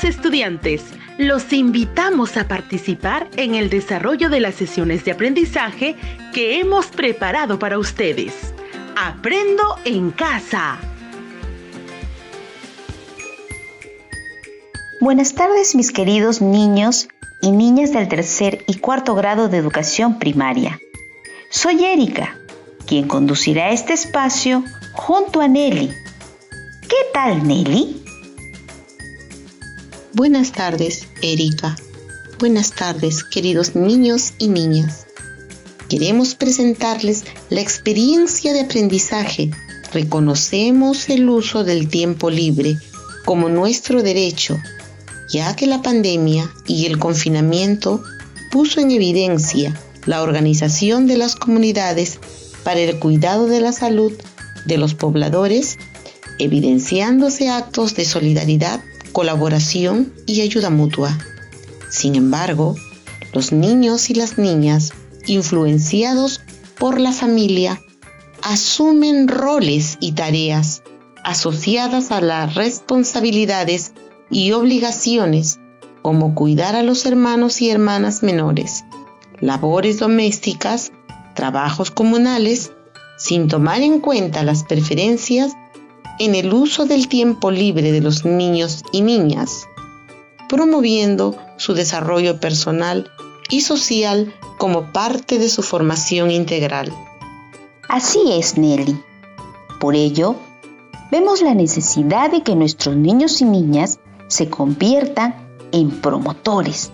Queridos estudiantes, los invitamos a participar en el desarrollo de las sesiones de aprendizaje que hemos preparado para ustedes. ¡Aprendo en casa! Buenas tardes, mis queridos niños y niñas del tercer y cuarto grado de educación primaria. Soy Erika, quien conducirá este espacio junto a Nelly. ¿Qué tal, Nelly? Buenas tardes, Erika. Buenas tardes, queridos niños y niñas. Queremos presentarles la experiencia de aprendizaje. Reconocemos el uso del tiempo libre como nuestro derecho, ya que la pandemia y el confinamiento puso en evidencia la organización de las comunidades para el cuidado de la salud de los pobladores, evidenciándose actos de solidaridad, colaboración y ayuda mutua. Sin embargo, los niños y las niñas, influenciados por la familia, asumen roles y tareas asociadas a las responsabilidades y obligaciones, como cuidar a los hermanos y hermanas menores, labores domésticas, trabajos comunales, sin tomar en cuenta las preferencias en el uso del tiempo libre de los niños y niñas, promoviendo su desarrollo personal y social como parte de su formación integral. Así es, Nelly. Por ello, vemos la necesidad de que nuestros niños y niñas se conviertan en promotores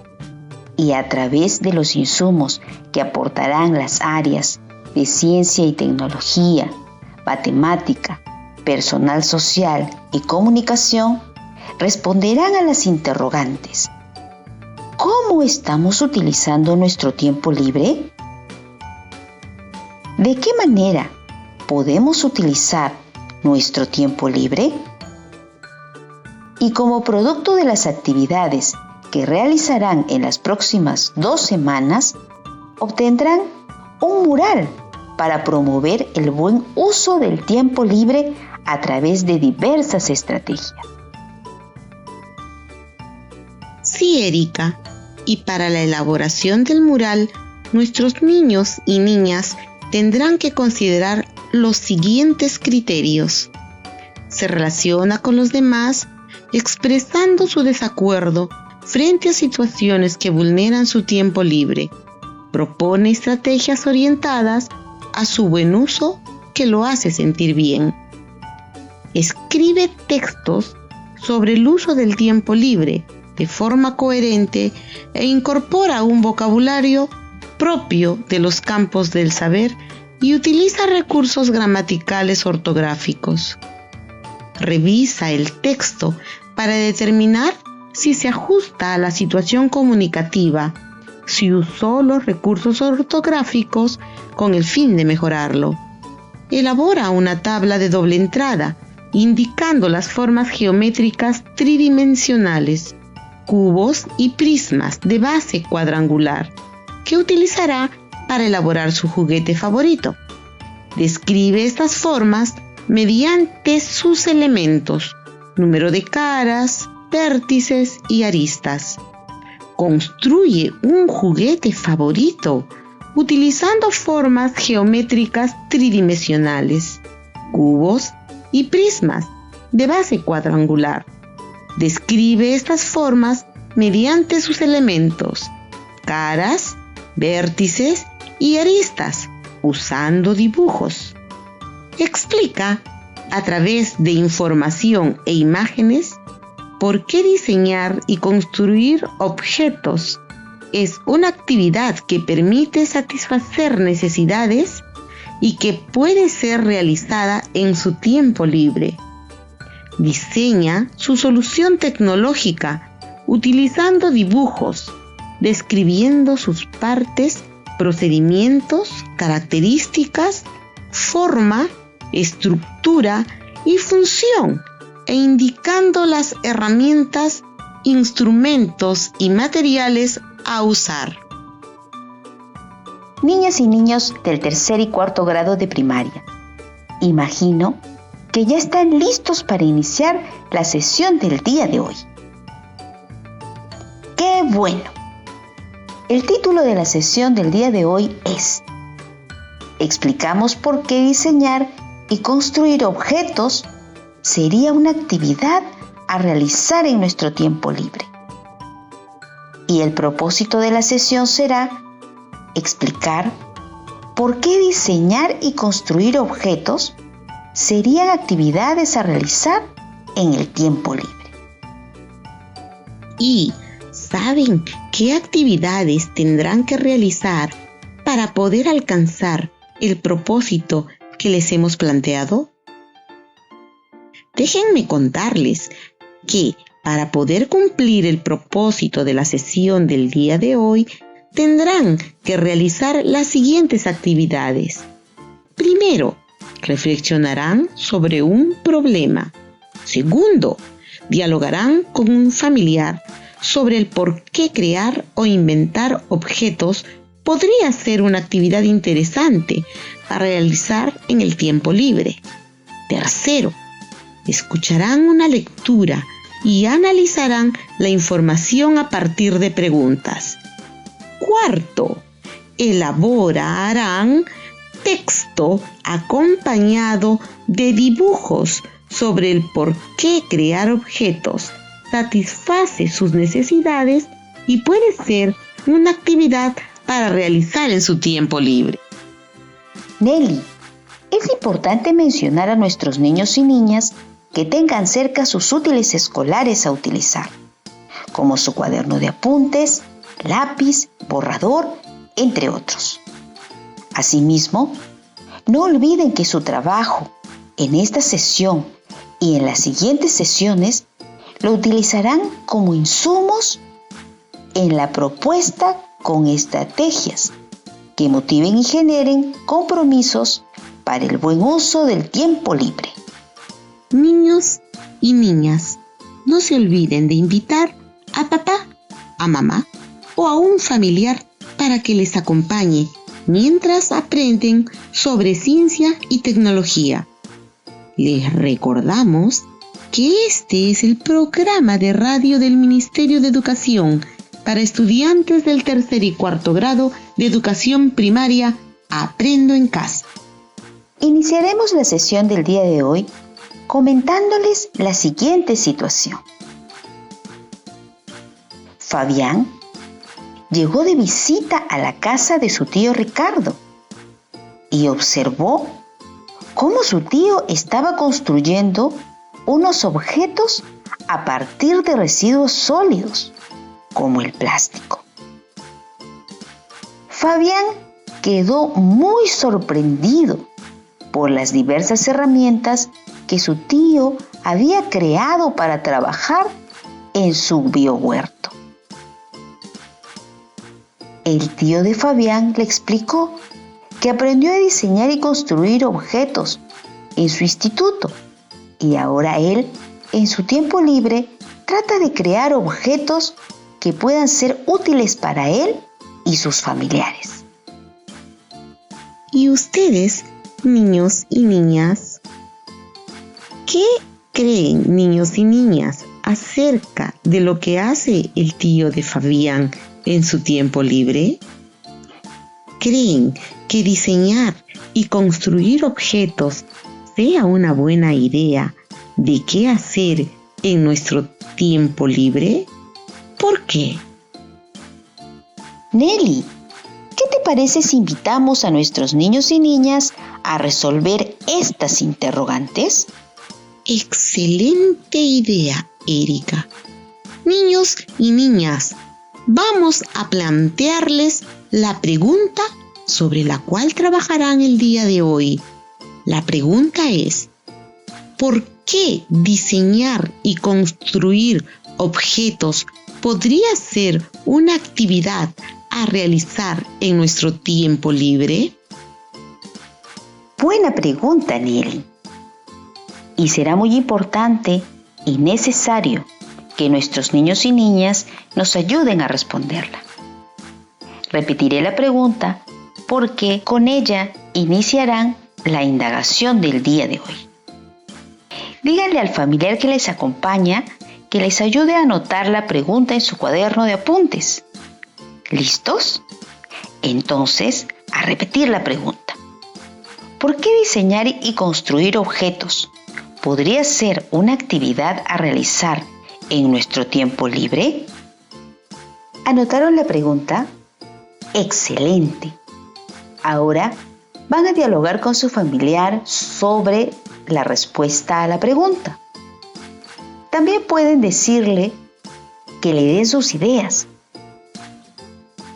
y a través de los insumos que aportarán las áreas de ciencia y tecnología, matemática, personal social y comunicación, responderán a las interrogantes. ¿Cómo estamos utilizando nuestro tiempo libre? ¿De qué manera podemos utilizar nuestro tiempo libre? Y como producto de las actividades que realizarán en las próximas 2 semanas, obtendrán un mural para promover el buen uso del tiempo libre a través de diversas estrategias. Sí, Erika, y para la elaboración del mural, nuestros niños y niñas tendrán que considerar los siguientes criterios. Se relaciona con los demás expresando su desacuerdo frente a situaciones que vulneran su tiempo libre. Propone estrategias orientadas a su buen uso que lo hace sentir bien. Escribe textos sobre el uso del tiempo libre de forma coherente e incorpora un vocabulario propio de los campos del saber y utiliza recursos gramaticales ortográficos. Revisa el texto para determinar si se ajusta a la situación comunicativa, si usó los recursos ortográficos con el fin de mejorarlo. Elabora una tabla de doble entrada, indicando las formas geométricas tridimensionales, cubos y prismas de base cuadrangular, que utilizará para elaborar su juguete favorito. Describe estas formas mediante sus elementos, número de caras, vértices y aristas. Construye un juguete favorito utilizando formas geométricas tridimensionales, cubos y prismas de base cuadrangular. Describe estas formas mediante sus elementos, caras, vértices y aristas, usando dibujos. Explica, a través de información e imágenes, por qué diseñar y construir objetos es una actividad que permite satisfacer necesidades y que puede ser realizada en su tiempo libre. Diseña su solución tecnológica utilizando dibujos, describiendo sus partes, procedimientos, características, forma, estructura y función, e indicando las herramientas, instrumentos y materiales a usar. Niñas y niños del tercer y cuarto grado de primaria, imagino que ya están listos para iniciar la sesión del día de hoy. ¡Qué bueno! El título de la sesión del día de hoy es: explicamos por qué diseñar y construir objetos sería una actividad a realizar en nuestro tiempo libre. Y el propósito de la sesión será explicar por qué diseñar y construir objetos serían actividades a realizar en el tiempo libre. ¿Y saben qué actividades tendrán que realizar para poder alcanzar el propósito que les hemos planteado? Déjenme contarles que para poder cumplir el propósito de la sesión del día de hoy, tendrán que realizar las siguientes actividades. Primero, reflexionarán sobre un problema. Segundo, dialogarán con un familiar sobre el por qué crear o inventar objetos podría ser una actividad interesante para realizar en el tiempo libre. Tercero, escucharán una lectura y analizarán la información a partir de preguntas. Cuarto, elaborarán texto acompañado de dibujos sobre el por qué crear objetos satisface sus necesidades y puede ser una actividad para realizar en su tiempo libre. Nelly, es importante mencionar a nuestros niños y niñas que tengan cerca sus útiles escolares a utilizar, como su cuaderno de apuntes, lápiz, borrador, entre otros. Asimismo, no olviden que su trabajo en esta sesión y en las siguientes sesiones lo utilizarán como insumos en la propuesta con estrategias que motiven y generen compromisos para el buen uso del tiempo libre. Niños y niñas, no se olviden de invitar a papá, a mamá o a un familiar para que les acompañe mientras aprenden sobre ciencia y tecnología. Les recordamos que este es el programa de radio del Ministerio de Educación para estudiantes del tercer y cuarto grado de educación primaria Aprendo en Casa. Iniciaremos la sesión del día de hoy comentándoles la siguiente situación. Fabián llegó de visita a la casa de su tío Ricardo y observó cómo su tío estaba construyendo unos objetos a partir de residuos sólidos, como el plástico. Fabián quedó muy sorprendido por las diversas herramientas que su tío había creado para trabajar en su biohuerto. El tío de Fabián le explicó que aprendió a diseñar y construir objetos en su instituto y ahora él, en su tiempo libre, trata de crear objetos que puedan ser útiles para él y sus familiares. ¿Y ustedes, niños y niñas, qué creen, niños y niñas, acerca de lo que hace el tío de Fabián en su tiempo libre? ¿Creen que diseñar y construir objetos sea una buena idea de qué hacer en nuestro tiempo libre? ¿Por qué? Nelly, ¿qué te parece si invitamos a nuestros niños y niñas a resolver estas interrogantes? Excelente idea, Erika. Niños y niñas, vamos a plantearles la pregunta sobre la cual trabajarán el día de hoy. La pregunta es: ¿por qué diseñar y construir objetos podría ser una actividad a realizar en nuestro tiempo libre? Buena pregunta, Nelly. Y será muy importante y necesario que nuestros niños y niñas nos ayuden a responderla. Repetiré la pregunta porque con ella iniciarán la indagación del día de hoy. Díganle al familiar que les acompaña que les ayude a anotar la pregunta en su cuaderno de apuntes. ¿Listos? Entonces, a repetir la pregunta. ¿Por qué diseñar y construir objetos podría ser una actividad a realizar en nuestro tiempo libre? ¿Anotaron la pregunta? ¡Excelente! Ahora van a dialogar con su familiar sobre la respuesta a la pregunta. También pueden decirle que le den sus ideas.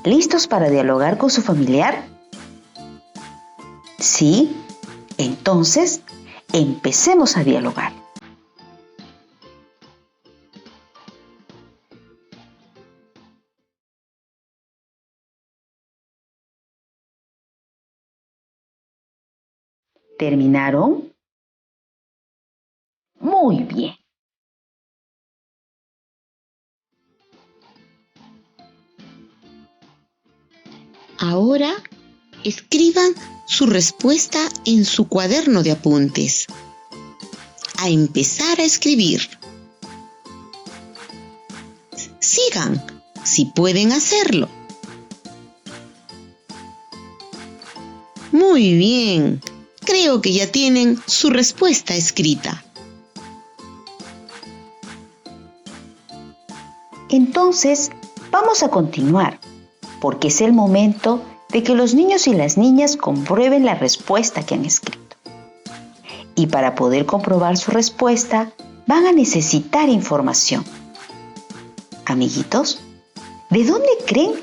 ¿Listos para dialogar con su familiar? ¿Sí? Entonces, empecemos a dialogar. ¿Terminaron? Muy bien. Ahora escriban su respuesta en su cuaderno de apuntes. A empezar a escribir. Sigan, si pueden hacerlo. Muy bien, creo que ya tienen su respuesta escrita. Entonces, vamos a continuar, porque es el momento de que los niños y las niñas comprueben la respuesta que han escrito. Y para poder comprobar su respuesta, van a necesitar información. Amiguitos, ¿de dónde creen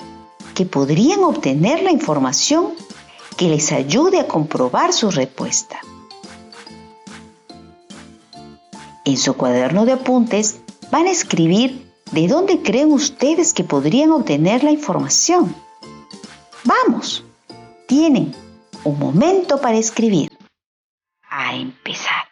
que podrían obtener la información que les ayude a comprobar su respuesta? En su cuaderno de apuntes van a escribir de dónde creen ustedes que podrían obtener la información. ¡Vamos! Tienen un momento para escribir. A empezar.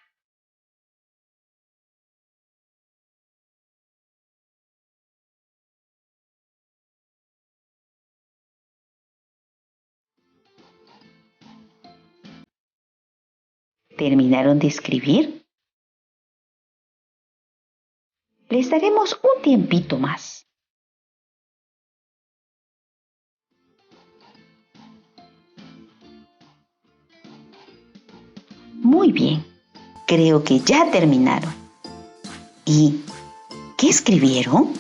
¿Terminaron de escribir? Les daremos un tiempito más. Muy bien, creo que ya terminaron. ¿Y qué escribieron?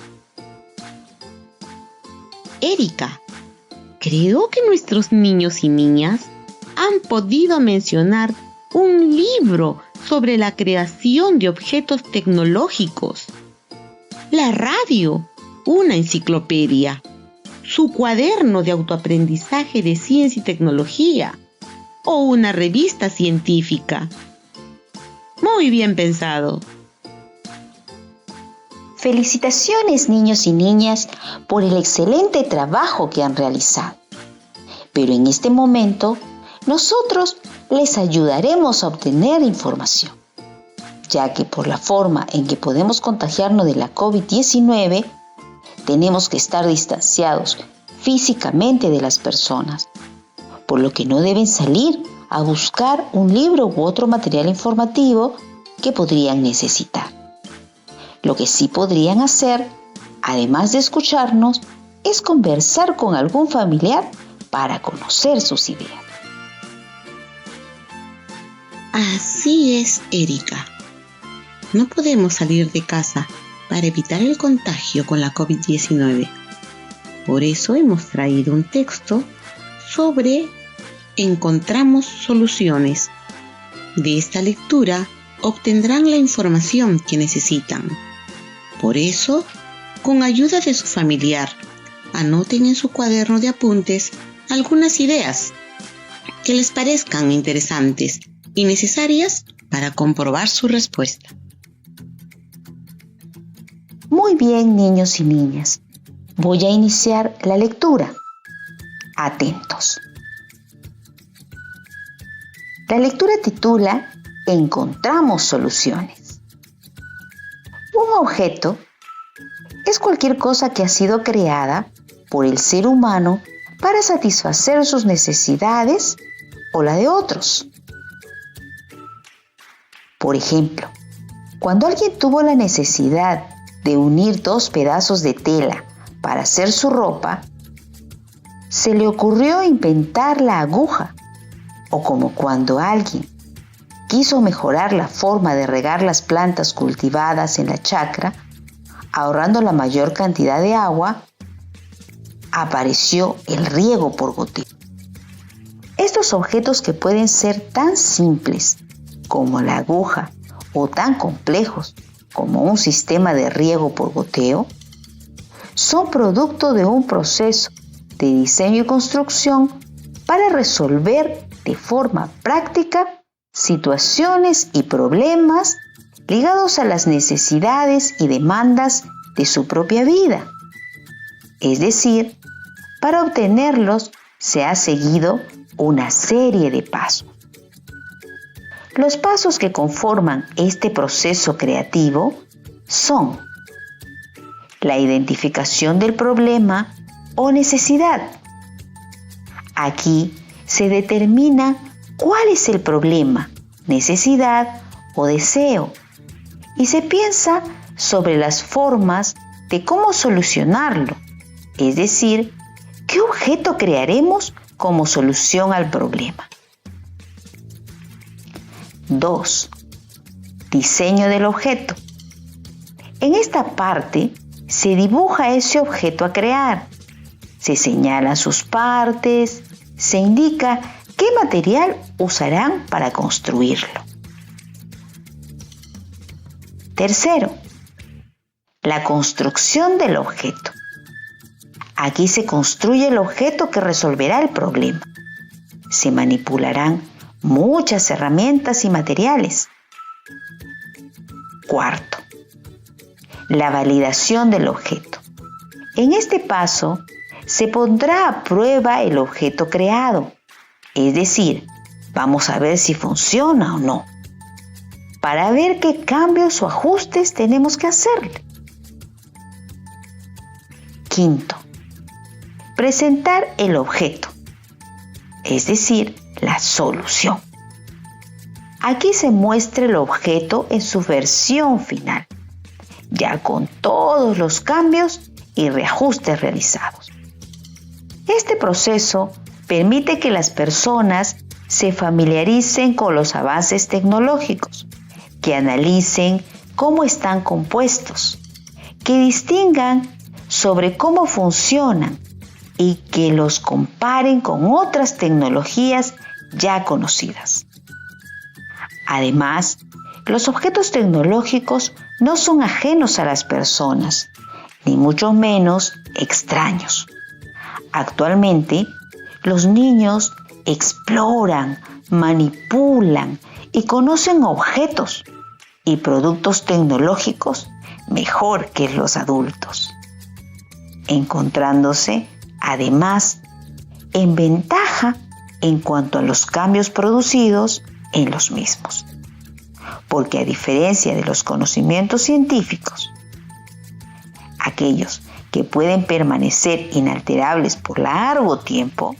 Erika, creo que nuestros niños y niñas han podido mencionar un libro sobre la creación de objetos tecnológicos, la radio, una enciclopedia, su cuaderno de autoaprendizaje de ciencia y tecnología o una revista científica. Muy bien pensado. Felicitaciones, niños y niñas, por el excelente trabajo que han realizado. Pero en este momento, nosotros les ayudaremos a obtener información, ya que por la forma en que podemos contagiarnos de la COVID-19, tenemos que estar distanciados físicamente de las personas, por lo que no deben salir a buscar un libro u otro material informativo que podrían necesitar. Lo que sí podrían hacer, además de escucharnos, es conversar con algún familiar para conocer sus ideas. Así es, Erika. No podemos salir de casa para evitar el contagio con la COVID-19. Por eso hemos traído un texto sobre Encontramos soluciones. De esta lectura obtendrán la información que necesitan. Por eso, con ayuda de su familiar, anoten en su cuaderno de apuntes algunas ideas que les parezcan interesantes y necesarias para comprobar su respuesta. Muy bien, niños y niñas. Voy a iniciar la lectura. Atentos. La lectura titula Encontramos soluciones. Un objeto es cualquier cosa que ha sido creada por el ser humano para satisfacer sus necesidades o la de otros. Por ejemplo, cuando alguien tuvo la necesidad de unir dos pedazos de tela para hacer su ropa, se le ocurrió inventar la aguja, o como cuando alguien quiso mejorar la forma de regar las plantas cultivadas en la chacra, ahorrando la mayor cantidad de agua, apareció el riego por goteo. Estos objetos, que pueden ser tan simples como la aguja o tan complejos como un sistema de riego por goteo, son producto de un proceso de diseño y construcción para resolver de forma práctica situaciones y problemas ligados a las necesidades y demandas de su propia vida. Es decir, para obtenerlos se ha seguido una serie de pasos. Los pasos que conforman este proceso creativo son la identificación del problema o necesidad. Aquí se determina cuál es el problema, necesidad o deseo, y se piensa sobre las formas de cómo solucionarlo, es decir, ¿qué objeto crearemos como solución al problema? 2. Diseño del objeto. En esta parte se dibuja ese objeto a crear, se señalan sus partes, se indica qué material usarán para construirlo. 3. La construcción del objeto. Aquí se construye el objeto que resolverá el problema. Se manipularán muchas herramientas y materiales. 4. La validación del objeto. En este paso se pondrá a prueba el objeto creado, es decir, vamos a ver si funciona o no, para ver qué cambios o ajustes tenemos que hacerle. 5. Presentar el objeto, es decir, la solución. Aquí se muestra el objeto en su versión final, ya con todos los cambios y reajustes realizados. Este proceso permite que las personas se familiaricen con los avances tecnológicos, que analicen cómo están compuestos, que distingan sobre cómo funcionan y que los comparen con otras tecnologías ya conocidas. Además, los objetos tecnológicos no son ajenos a las personas, ni mucho menos extraños. Actualmente, los niños exploran, manipulan y conocen objetos y productos tecnológicos mejor que los adultos, encontrándose además en ventaja en cuanto a los cambios producidos en los mismos. Porque a diferencia de los conocimientos científicos, aquellos que pueden permanecer inalterables por largo tiempo,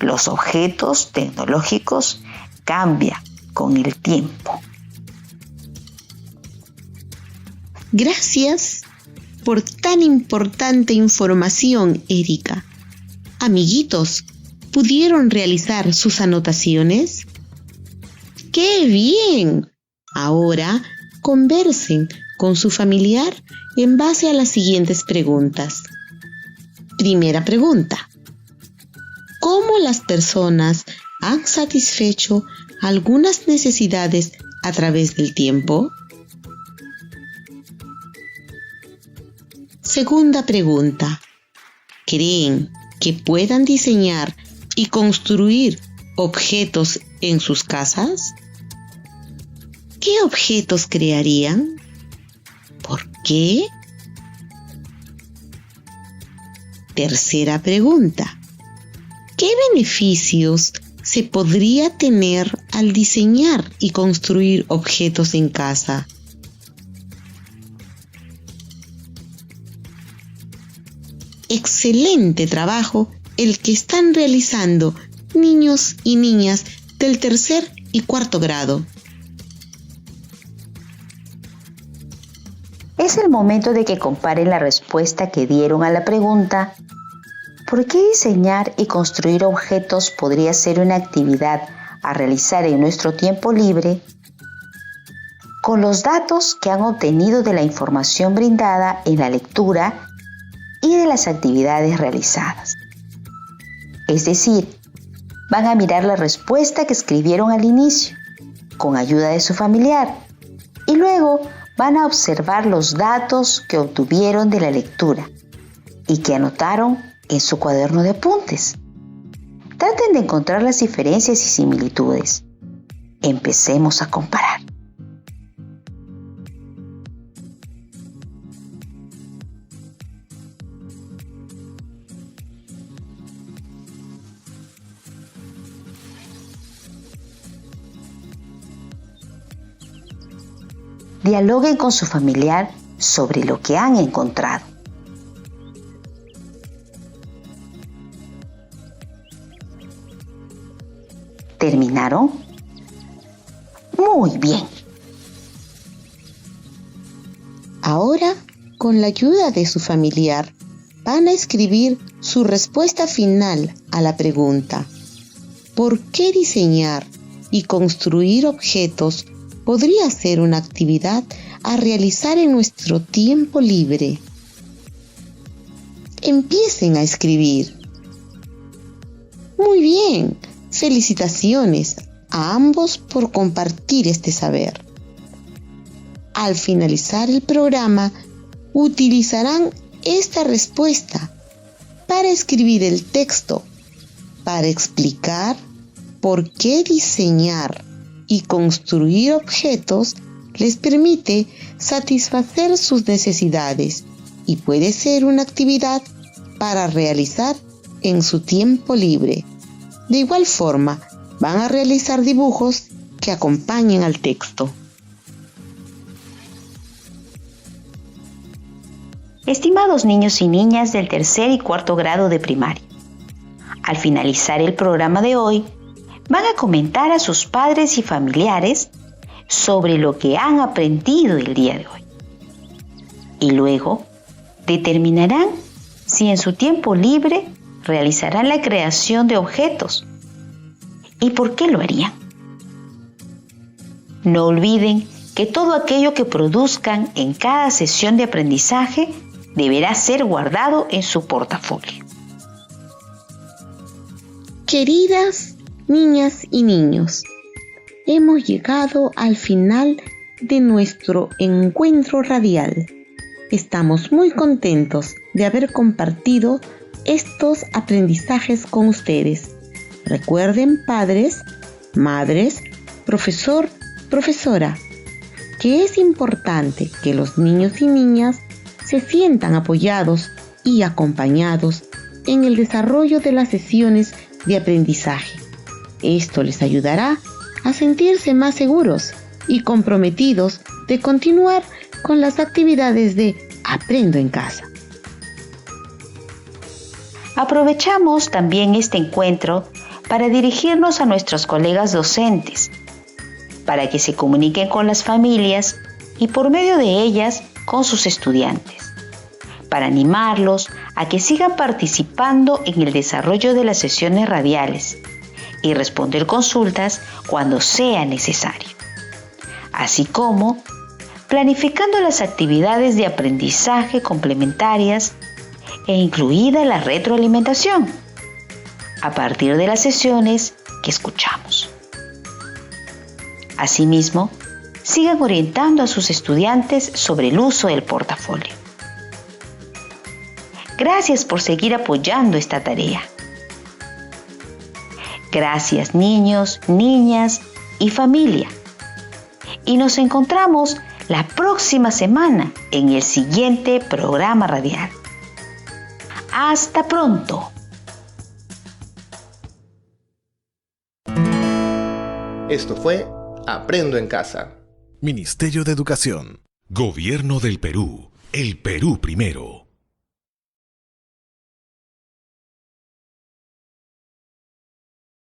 los objetos tecnológicos cambian con el tiempo. Gracias por tan importante información, Erika. Amiguitos, ¿pudieron realizar sus anotaciones? ¡Qué bien! Ahora conversen con su familiar en base a las siguientes preguntas. Primera pregunta: ¿cómo las personas han satisfecho algunas necesidades a través del tiempo? Segunda pregunta: ¿creen que puedan diseñar y construir objetos en sus casas? ¿Qué objetos crearían? ¿Por qué? Tercera pregunta: ¿qué beneficios se podría tener al diseñar y construir objetos en casa? Excelente trabajo el que están realizando niños y niñas del 3er y 4º grado. Es el momento de que comparen la respuesta que dieron a la pregunta ¿por qué diseñar y construir objetos podría ser una actividad a realizar en nuestro tiempo libre? Con los datos que han obtenido de la información brindada en la lectura y de las actividades realizadas. Es decir, van a mirar la respuesta que escribieron al inicio, con ayuda de su familiar, y luego van a observar los datos que obtuvieron de la lectura y que anotaron en su cuaderno de apuntes. Traten de encontrar las diferencias y similitudes. Empecemos a comparar. Dialoguen con su familiar sobre lo que han encontrado. ¿Terminaron? Muy bien. Ahora, con la ayuda de su familiar, van a escribir su respuesta final a la pregunta: ¿por qué diseñar y construir objetos podría ser una actividad a realizar en nuestro tiempo libre? Empiecen a escribir. Muy bien, felicitaciones a ambos por compartir este saber. Al finalizar el programa, utilizarán esta respuesta para escribir el texto, para explicar por qué diseñar y construir objetos les permite satisfacer sus necesidades y puede ser una actividad para realizar en su tiempo libre. De igual forma, van a realizar dibujos que acompañen al texto. Estimados niños y niñas del tercer y cuarto grado de primaria, al finalizar el programa de hoy, van a comentar a sus padres y familiares sobre lo que han aprendido el día de hoy. Y luego determinarán si en su tiempo libre realizarán la creación de objetos y por qué lo harían. No olviden que todo aquello que produzcan en cada sesión de aprendizaje deberá ser guardado en su portafolio. Queridas niñas y niños, hemos llegado al final de nuestro encuentro radial. Estamos muy contentos de haber compartido estos aprendizajes con ustedes. Recuerden, padres, madres, profesor, profesora, que es importante que los niños y niñas se sientan apoyados y acompañados en el desarrollo de las sesiones de aprendizaje. Esto les ayudará a sentirse más seguros y comprometidos de continuar con las actividades de Aprendo en Casa. Aprovechamos también este encuentro para dirigirnos a nuestros colegas docentes, para que se comuniquen con las familias y por medio de ellas con sus estudiantes, para animarlos a que sigan participando en el desarrollo de las sesiones radiales y responder consultas cuando sea necesario, así como planificando las actividades de aprendizaje complementarias e incluida la retroalimentación a partir de las sesiones que escuchamos. Asimismo, sigan orientando a sus estudiantes sobre el uso del portafolio. Gracias por seguir apoyando esta tarea. Gracias niños, niñas y familia. Y nos encontramos la próxima semana en el siguiente programa radial. ¡Hasta pronto! Esto fue Aprendo en Casa. Ministerio de Educación. Gobierno del Perú. El Perú primero.